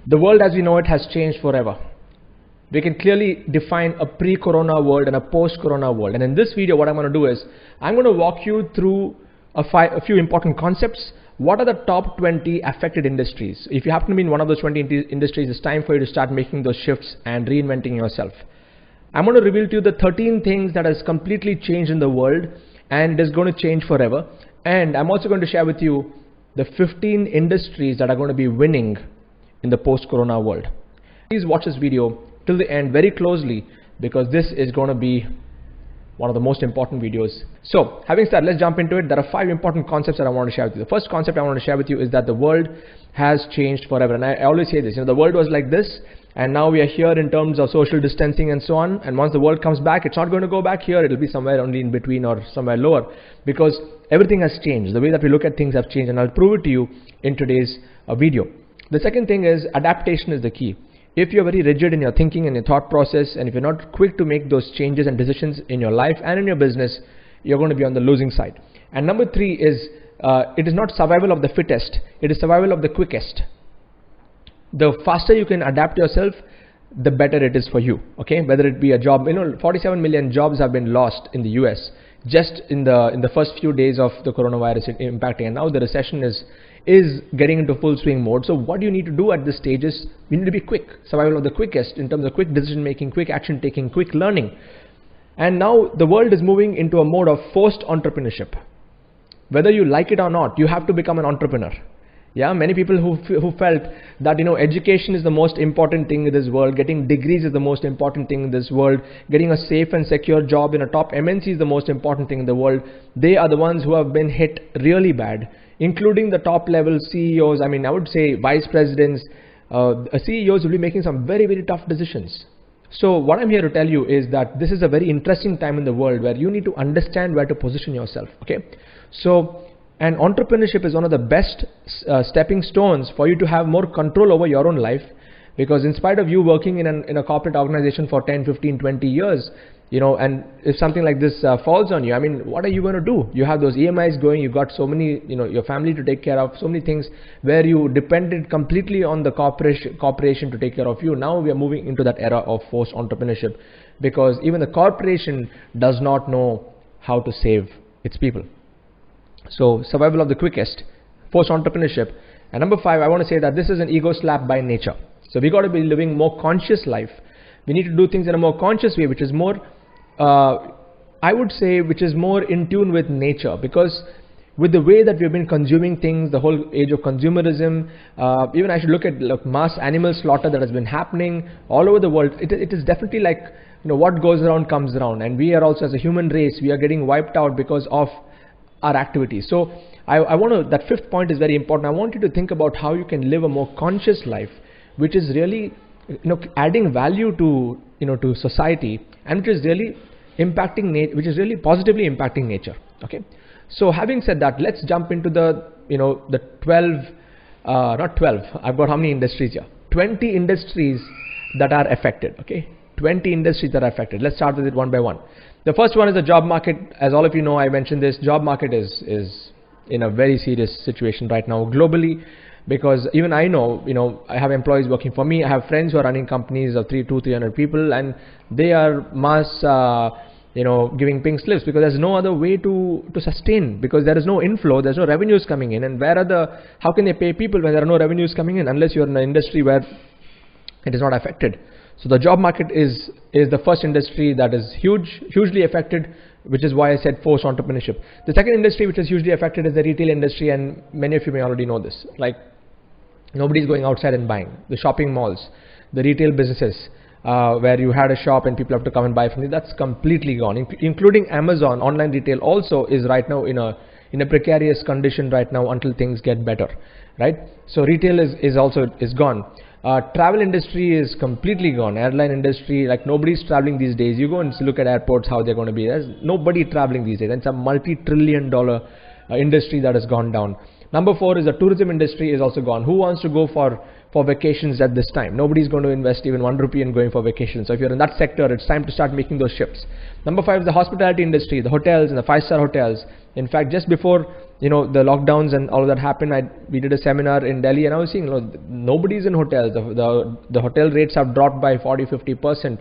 The world as we know it has changed forever. We can clearly define a pre-corona world and a post-corona world. And in this video, what I'm going to do is, I'm going to walk you through a few important concepts. What are the top 20 affected industries? If you happen to be in one of those 20 industries, it's time for you to start making those shifts and reinventing yourself. I'm going to reveal to you the 13 things that has completely changed in the world, and it is going to change forever. And I'm also going to share with you the 15 industries that are going to be winning in the post-corona world. Please watch this video till the end very closely, because this is going to be one of the most important videos. So having said, let's jump into it. There are 5 important concepts that I want to share with you. The first concept I want to share with you is that the world has changed forever. And I always say this, the world was like this, and now we are here in terms of social distancing and so on. And once the world comes back, it's not going to go back here. It'll be somewhere only in between or somewhere lower, because everything has changed. The way that we look at things have changed, and I'll prove it to you in today's video. The second thing is adaptation is the key. If you're very rigid in your thinking and your thought process, and if you're not quick to make those changes and decisions in your life and in your business, you're going to be on the losing side. And number 3 is, it is not survival of the fittest, it is survival of the quickest. The faster you can adapt yourself, the better it is for you. Okay, whether it be a job, 47 million jobs have been lost in the US just in the first few days of the coronavirus impacting, and now the recession is getting into full swing mode. So what you need to do at this stage is, you need to be quick, survival of the quickest, in terms of quick decision making, quick action taking, quick learning. And now the world is moving into a mode of forced entrepreneurship. Whether you like it or not, you have to become an entrepreneur. Yeah, many people who felt that education is the most important thing in this world, getting degrees is the most important thing in this world, getting a safe and secure job in a top MNC is the most important thing in the world, they are the ones who have been hit really bad, including the top level CEOs. I would say vice presidents, CEOs will be making some very tough decisions. So what I'm here to tell you is that this is a very interesting time in the world where you need to understand where to position yourself. Okay, so and entrepreneurship is one of the best stepping stones for you to have more control over your own life, because in spite of you working in a corporate organization for 10, 15, 20 years, and if something like this falls on you, what are you going to do? You have those EMIs going, you've got so many, your family to take care of, so many things where you depended completely on the corporation to take care of you. Now we are moving into that era of forced entrepreneurship, because even the corporation does not know how to save its people. So survival of the quickest, forced entrepreneurship. And number 5, I want to say that this is an ego slap by nature. So we got to be living more conscious life. We need to do things in a more conscious way, which is more, I would say, which is more in tune with nature. Because with the way that we've been consuming things, the whole age of consumerism, even I should look at mass animal slaughter that has been happening all over the world. It is definitely like, what goes around comes around. And we are also, as a human race, we are getting wiped out because of our activities. So I want to, that 5th point is very important. I want you to think about how you can live a more conscious life, which is really adding value to to society, and which is really impacting which is really positively impacting nature. Okay, so having said that, let's jump into the the 12 not 12, I've got how many industries here? 20 industries that are affected. Okay, 20 industries that are affected. Let's start with it one by one. The first one is the job market. As all of you know, I mentioned this, job market is in a very serious situation right now globally, because even I know, I have employees working for me. I have friends who are running companies of 300 people, and they are mass, giving pink slips, because there's no other way to sustain, because there is no inflow, there's no revenues coming in. And how can they pay people when there are no revenues coming in, unless you're in an industry where it is not affected? So the job market is the first industry that is hugely affected, which is why I said forced entrepreneurship. The second industry which is hugely affected is the retail industry, and many of you may already know this. Like, nobody's going outside and buying. The shopping malls, the retail businesses, where you had a shop and people have to come and buy from you, that's completely gone. Including Amazon, online retail also is right now in a precarious condition right now until things get better, right? So retail is also gone. Travel industry is completely gone. Airline industry, like nobody's traveling these days. You go and look at airports, how they're going to be. There's nobody traveling these days. It's a multi-trillion-dollar industry that has gone down. Number 4 is the tourism industry is also gone. Who wants to go for vacations at this time? Nobody's going to invest even 1 rupee in going for vacation. So if you're in that sector, it's time to start making those shifts. Number 5 is the hospitality industry, the hotels and the 5-star hotels. In fact, just before the lockdowns and all of that happened, we did a seminar in Delhi, and I was seeing, nobody's in hotels. The hotel rates have dropped by 40-50%,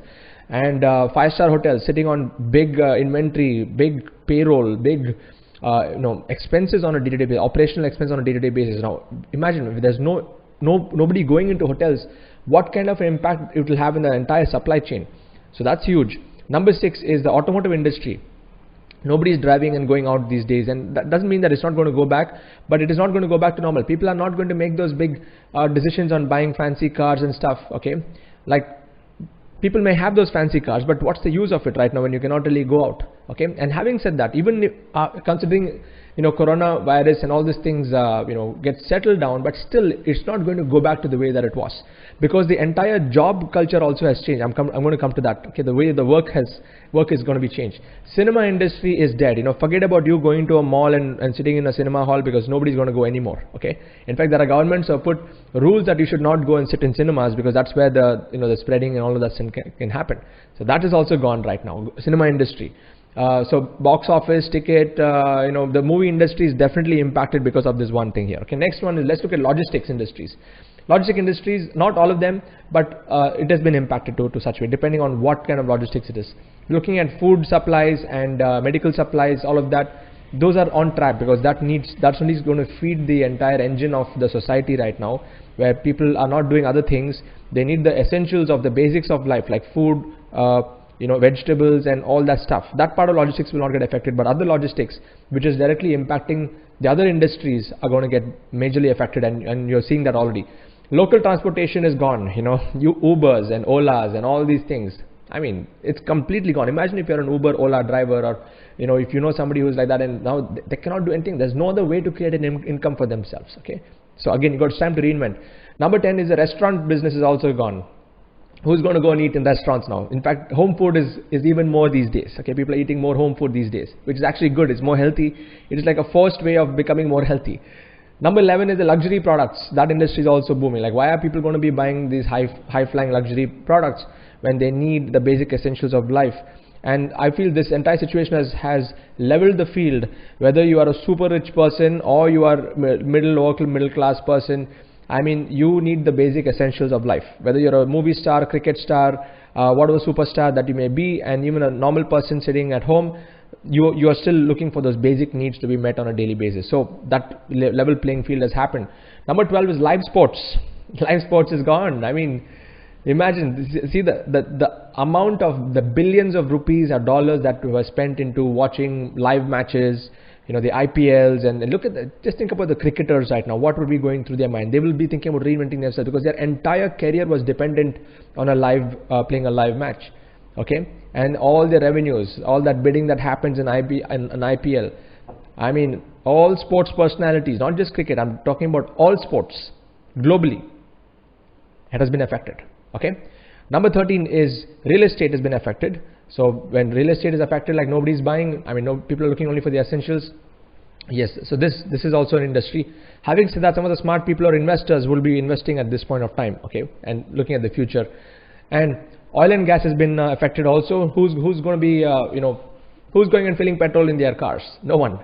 and 5-star hotels sitting on big inventory, big payroll, big expenses on a day-to-day basis, operational expense on a day-to-day basis. Now imagine if there's nobody going into hotels, what kind of impact it will have in the entire supply chain. So that's huge. Number 6 is the automotive industry. Nobody is driving and going out these days, and that doesn't mean that it's not going to go back, but it is not going to go back to normal. People are not going to make those big decisions on buying fancy cars and stuff, okay? Like, people may have those fancy cars, but what's the use of it right now when you cannot really go out, okay? And having said that, even if, considering coronavirus and all these things get settled down, but still it's not going to go back to the way that it was, because the entire job culture also has changed. I'm going to come to that, okay? The way the work is going to be changed. Cinema industry is dead. Forget about you going to a mall and sitting in a cinema hall, because nobody's going to go anymore, okay? In fact, there are governments who have put rules that you should not go and sit in cinemas, because that's where the spreading and all of that can happen. So that is also gone right now, cinema industry. So box office, ticket, the movie industry is definitely impacted because of this one thing here. Okay, next one is, let's look at logistics industries. Logistic industries, not all of them, but it has been impacted to such way, depending on what kind of logistics it is. Looking at food supplies and medical supplies, all of that, those are on track, because that's only going to feed the entire engine of the society right now, where people are not doing other things. They need the essentials of the basics of life, like food, vegetables and all that stuff. That part of logistics will not get affected, but other logistics, which is directly impacting the other industries, are going to get majorly affected, and you're seeing that already. Local transportation is gone, Ubers and Olas and all these things. I mean, it's completely gone. Imagine if you're an Uber, Ola driver, or if you know somebody who's like that, and now they cannot do anything. There's no other way to create an income for themselves, okay? So again, it's time to reinvent. Number 10 is the restaurant business is also gone. Who's going to go and eat in restaurants now? In fact, home food is even more these days, okay? People are eating more home food these days, which is actually good. It's more healthy. It is like a forced way of becoming more healthy. Number 11 is the luxury products. That industry is also booming. Like, why are people going to be buying these high-flying luxury products when they need the basic essentials of life? And I feel this entire situation has leveled the field. Whether you are a super rich person or you are middle class person, I mean, you need the basic essentials of life. Whether you're a movie star, cricket star, whatever superstar that you may be, and even a normal person sitting at home, you are still looking for those basic needs to be met on a daily basis. So that level playing field has happened. Number 12 is live sports. Live sports is gone. I mean, imagine, see the amount of the billions of rupees or dollars that were spent into watching live matches, the IPLs, and look at just think about the cricketers right now. What would be going through their mind? They will be thinking about reinventing themselves, because their entire career was dependent on playing a live match, okay? And all the revenues, all that bidding that happens in an IPL. I mean, all sports personalities, not just cricket, I'm talking about all sports globally, it has been affected, okay? Number 13 is real estate has been affected. So when real estate is affected, like nobody's buying, I mean, people are looking only for the essentials. Yes, so this is also an industry. Having said that, some of the smart people or investors will be investing at this point of time, okay, and looking at the future. And oil and gas has been affected also. Who's going to be, who's going and filling petrol in their cars? No one.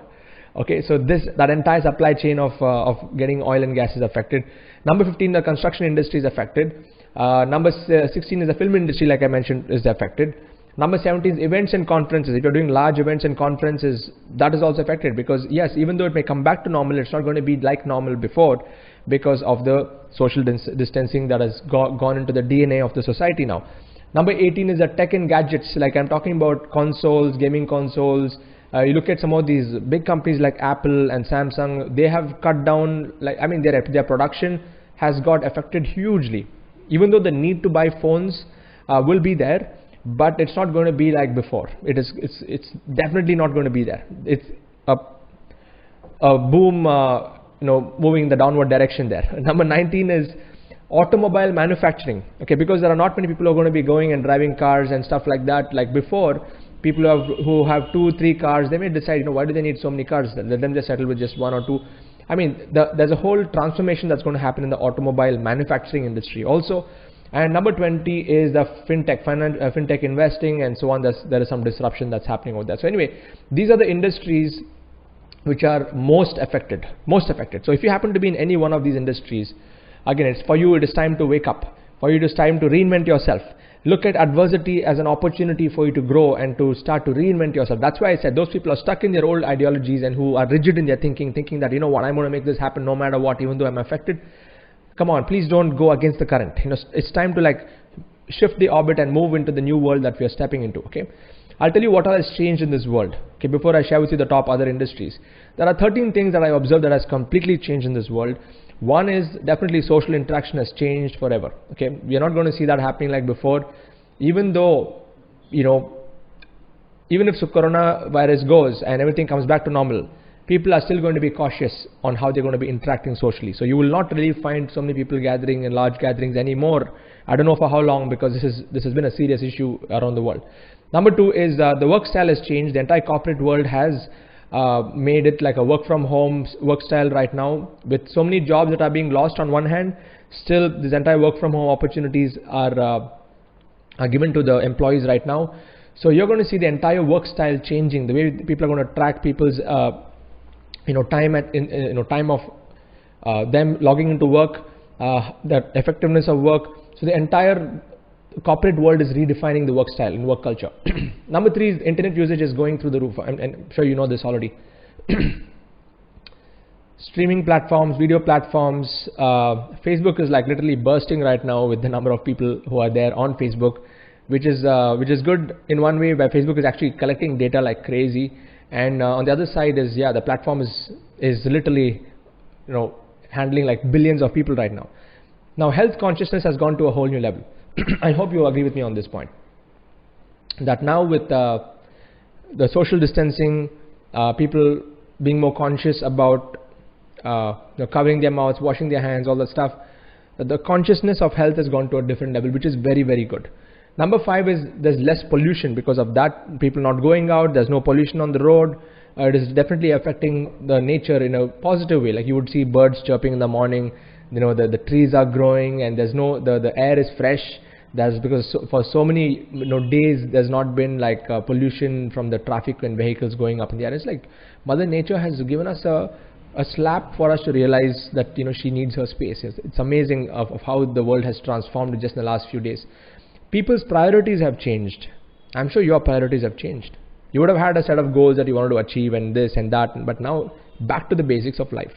Okay, so that entire supply chain of getting oil and gas is affected. Number 15, the construction industry is affected. Number 16 is the film industry, like I mentioned, is affected. Number 17 is events and conferences. If you're doing large events and conferences, that is also affected, because yes, even though it may come back to normal, it's not going to be like normal before, because of the social distancing that has gone into the DNA of the society now. Number 18 is the tech and gadgets. Like I'm talking about consoles, gaming consoles. You look at some of these big companies like Apple and Samsung, they have cut down, their production has got affected hugely. Even though the need to buy phones will be there, but it's not going to be like before. It's definitely not going to be there. It's a boom, moving in the downward direction there. Number 19 is automobile manufacturing. Okay, because there are not many people who are going to be going and driving cars and stuff like that. Like before, people who have 2-3 cars, they may decide, why do they need so many cars? Let them just settle with just 1 or 2. I mean, there's a whole transformation that's going to happen in the automobile manufacturing industry also. And number 20 is the fintech investing and so on. There is some disruption that's happening over there. So anyway, these are the industries which are most affected. So if you happen to be in any one of these industries, again, it's for you, it is time to wake up. For you, it is time to reinvent yourself. Look at adversity as an opportunity for you to grow and to start to reinvent yourself. That's why I said those people are stuck in their old ideologies and who are rigid in their thinking that, you know what, I'm going to make this happen no matter what, even though I'm affected. Come on, please don't go against the current. You know, it's time to like shift the orbit and move into the new world that we are stepping into. Okay, I'll tell you what all has changed in this world. Okay, before I share with you the top other industries, there are 13 things that I observed that has completely changed in this world. One is definitely social interaction has changed forever. Okay, we are not going to see that happening like before, even though, you know, even if coronavirus goes and everything comes back to normal, people are still going to be cautious on how they're going to be interacting socially. So you will not really find so many people gathering in large gatherings anymore. I don't know for how long, because this has been a serious issue around the world. Number two is the work style has changed. The entire corporate world has made it like a work from home work style right now, with so many jobs that are being lost on one hand. Still, this entire work from home opportunities are given to the employees right now. So you're going to see the entire work style changing. The way people are going to track people's time of them logging into work, the effectiveness of work. So the entire corporate world is redefining the work style and work culture. Number three is internet usage is going through the roof. I'm sure you know this already. Streaming platforms, video platforms, Facebook is like literally bursting right now with the number of people who are there on Facebook, which is good in one way, where Facebook is actually collecting data like crazy, and on the other side is, yeah, the platform is literally, you know, handling like billions of people right now. Now health consciousness has gone to a whole new level. I hope you agree with me on this point, that now with the social distancing, people being more conscious about covering their mouths, washing their hands, all that stuff, the consciousness of health has gone to a different level, which is very, very good. Number five is there's less pollution because of that. People not going out, there's no pollution on the road. It is definitely affecting the nature in a positive way. Like you would see birds chirping in the morning, you know, the trees are growing, and there's no, the air is fresh. That's because for so many days there's not been like pollution from the traffic and vehicles going up in the air. It's like Mother Nature has given us a slap for us to realize that, you know, she needs her space. It's amazing of how the world has transformed just in the last few days. People's priorities have changed. I'm sure your priorities have changed. You would have had a set of goals that you wanted to achieve and this and that, but now back to the basics of life.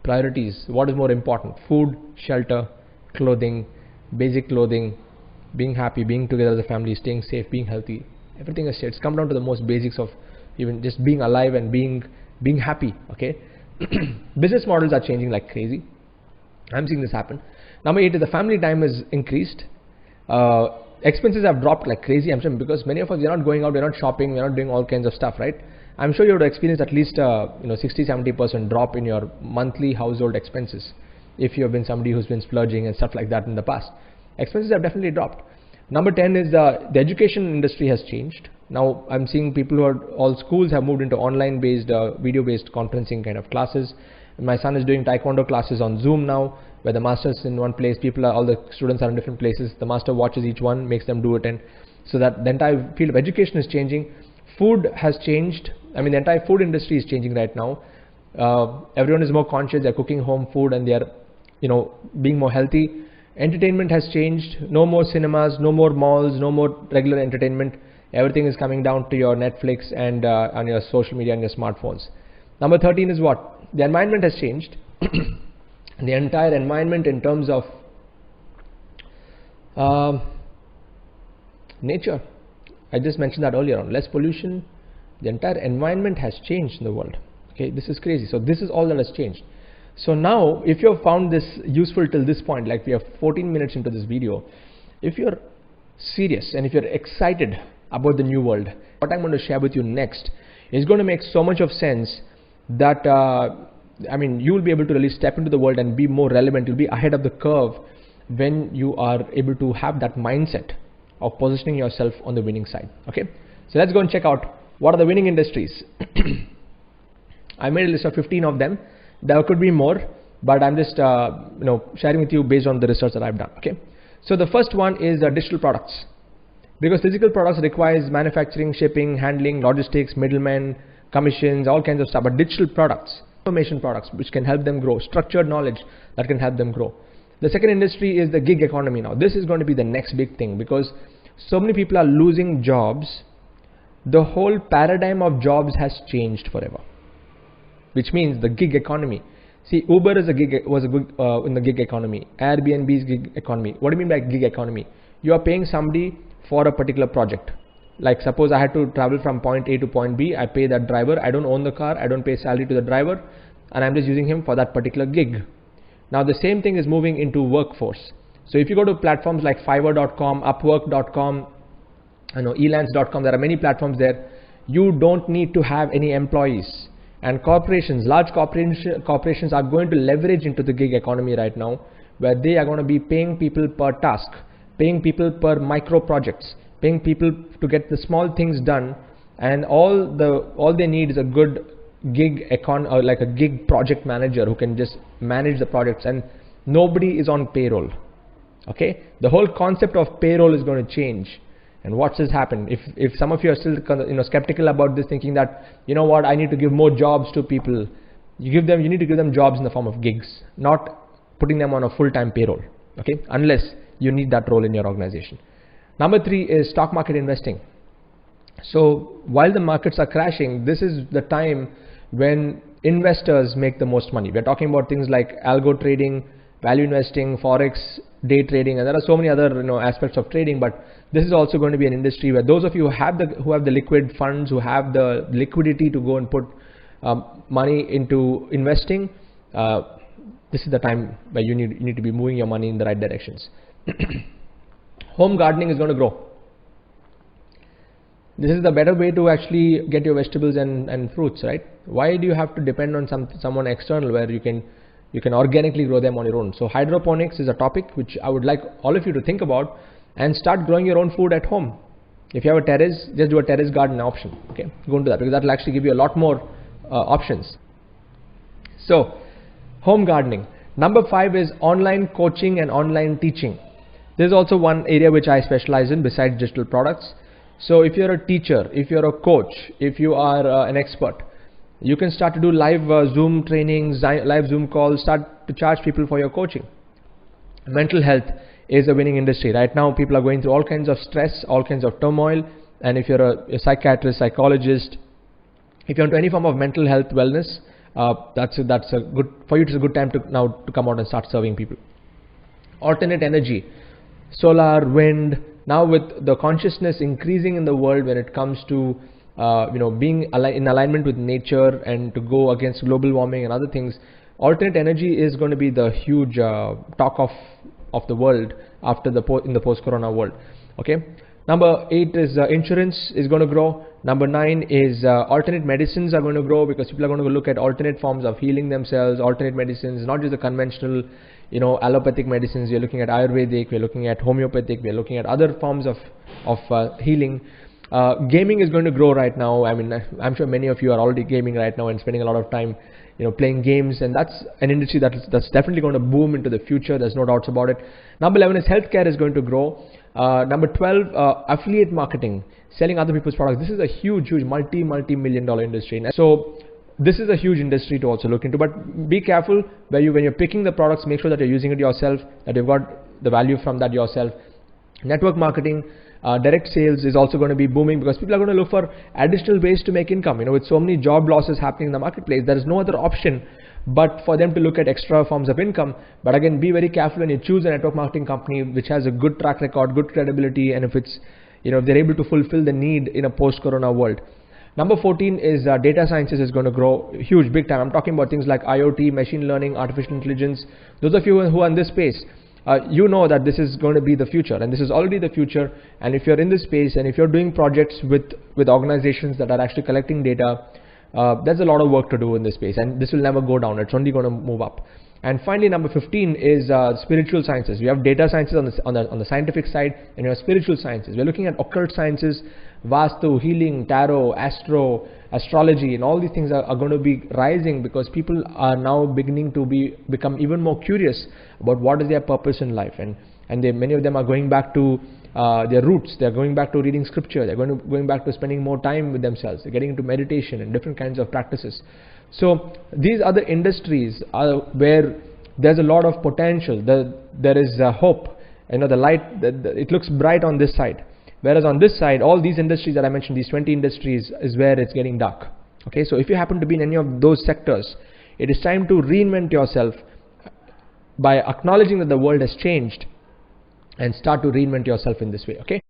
Priorities. What is more important? Food, shelter, clothing, basic clothing, being happy, being together as a family, staying safe, being healthy. Everything is shared. It's come down to the most basics of even just being alive and being happy. Okay. Business models are changing like crazy. I'm seeing this happen. Number 8 is the family time is increased. Expenses have dropped like crazy. I'm sure because many of us, we're not going out, we're not shopping, we're not doing all kinds of stuff, right? I'm sure you would experience at least 60-70% drop in your monthly household expenses if you have been somebody who's been splurging and stuff like that in the past. Expenses have definitely dropped. Number 10 is the education industry has changed. Now I'm seeing people who are, all schools have moved into online based, video based conferencing kind of classes. My son is doing taekwondo classes on Zoom now, where the master's in one place, all the students are in different places. The master watches each one, makes them do it, and so that the entire field of education is changing. Food has changed. I mean, the entire food industry is changing right now. Everyone is more conscious. They're cooking home food and they're, being more healthy. Entertainment has changed. No more cinemas, no more malls, no more regular entertainment. Everything is coming down to your Netflix and on your social media and your smartphones. Number 13 is what? The environment has changed. The entire environment in terms of nature. I just mentioned that earlier on. Less pollution. The entire environment has changed in the world. Okay, this is crazy. So this is all that has changed. So now, if you have found this useful till this point, like we have 14 minutes into this video, if you're serious and if you're excited about the new world, what I'm going to share with you next is going to make so much of sense that you will be able to really step into the world and be more relevant. You'll be ahead of the curve when you are able to have that mindset of positioning yourself on the winning side. Okay, so let's go and check out what are the winning industries. I made a list of 15 of them. There could be more, but I'm just sharing with you based on the research that I've done. Okay, so the first one is digital products, because physical products requires manufacturing, shipping, handling, logistics, middlemen, commissions, all kinds of stuff, but digital products, information products, which can help them grow, structured knowledge that can help them grow. The second industry is the gig economy now. This is going to be the next big thing because so many people are losing jobs. The whole paradigm of jobs has changed forever, which means the gig economy. See, Uber is in the gig economy. Airbnb is gig economy. What do you mean by gig economy? You are paying somebody for a particular project. Like suppose I had to travel from point A to point B, I pay that driver. I don't own the car, I don't pay salary to the driver, and I'm just using him for that particular gig. Now the same thing is moving into workforce. So if you go to platforms like Fiverr.com, Upwork.com, Elance.com, there are many platforms there. You don't need to have any employees. And corporations, large corporations are going to leverage into the gig economy right now, where they are going to be paying people per task, paying people per micro projects, paying people to get the small things done, and all they need is a good gig or like a gig project manager who can just manage the projects, and nobody is on payroll. Okay, the whole concept of payroll is going to change. And what's has happened? If some of you are still skeptical about this, thinking that what, I need to give more jobs to people, you need to give them jobs in the form of gigs, not putting them on a full-time payroll. Okay, unless you need that role in your organization. Number 3 is stock market investing. So while the markets are crashing, this is the time when investors make the most money. We're talking about things like algo trading, value investing, forex, day trading, and there are so many other aspects of trading. But this is also going to be an industry where those of you who have the liquid funds, who have the liquidity to go and put money into investing, this is the time where you need to be moving your money in the right directions. Home gardening is going to grow. This is the better way to actually get your vegetables and fruits, right? Why do you have to depend on someone external where you can organically grow them on your own? So hydroponics is a topic which I would like all of you to think about and start growing your own food at home. If you have a terrace, just do a terrace garden option. Okay, go into that because that will actually give you a lot more options. So home gardening. Number 5 is online coaching and online teaching. This is also one area which I specialize in besides digital products. So if you're a teacher, if you're a coach, if you are an expert, you can start to do live Zoom trainings, live Zoom calls, start to charge people for your coaching. Mental health is a winning industry. Right now people are going through all kinds of stress, all kinds of turmoil, and if you're a psychiatrist, psychologist, if you're into any form of mental health wellness, that's a good for you. It's a good time to come out and start serving people. Alternate energy, solar, wind. Now with the consciousness increasing in the world when it comes to being in alignment with nature and to go against global warming and other things, alternate energy is going to be the huge talk of the world after in the post-corona world. Okay. Number 8 is insurance is going to grow. Number 9 is alternate medicines are going to grow because people are going to look at alternate forms of healing themselves, alternate medicines, not just the conventional allopathic medicines. We're looking at Ayurvedic, we're looking at homeopathic, we're looking at other forms of healing. Gaming is going to grow right now. I mean, I'm sure many of you are already gaming right now and spending a lot of time playing games, and that's an industry that's definitely going to boom into the future. There's no doubts about it. Number 11 is healthcare is going to grow. Number 12, affiliate marketing, selling other people's products. This is a huge multi-million dollar industry. So this is a huge industry to also look into, but be careful when you're picking the products, make sure that you're using it yourself, that you've got the value from that yourself. Network marketing, direct sales is also going to be booming because people are going to look for additional ways to make income. With so many job losses happening in the marketplace, there is no other option but for them to look at extra forms of income. But again, be very careful when you choose a network marketing company which has a good track record, good credibility, and if it's if they're able to fulfill the need in a post-corona world. Number 14 is data sciences is going to grow huge, big time. I'm talking about things like IoT, machine learning, artificial intelligence. Those of you who are in this space, you know that this is going to be the future, and this is already the future. And if you're in this space and if you're doing projects with organizations that are actually collecting data, there's a lot of work to do in this space, and this will never go down. It's only going to move up. And finally, number 15 is spiritual sciences. We have data sciences on the scientific side, and you have spiritual sciences. We're looking at occult sciences, Vastu, healing, tarot, astrology, and all these things are going to be rising because people are now beginning to become even more curious about what is their purpose in life. And and many of them are going back to their roots. They're going back to reading scripture. They're going back to spending more time with themselves. They're getting into meditation and different kinds of practices. So these other industries are where there's a lot of potential. There is hope. The light, it looks bright on this side. Whereas on this side, all these industries that I mentioned, these 20 industries, is where it's getting dark. Okay, so if you happen to be in any of those sectors, it is time to reinvent yourself by acknowledging that the world has changed and start to reinvent yourself in this way. Okay.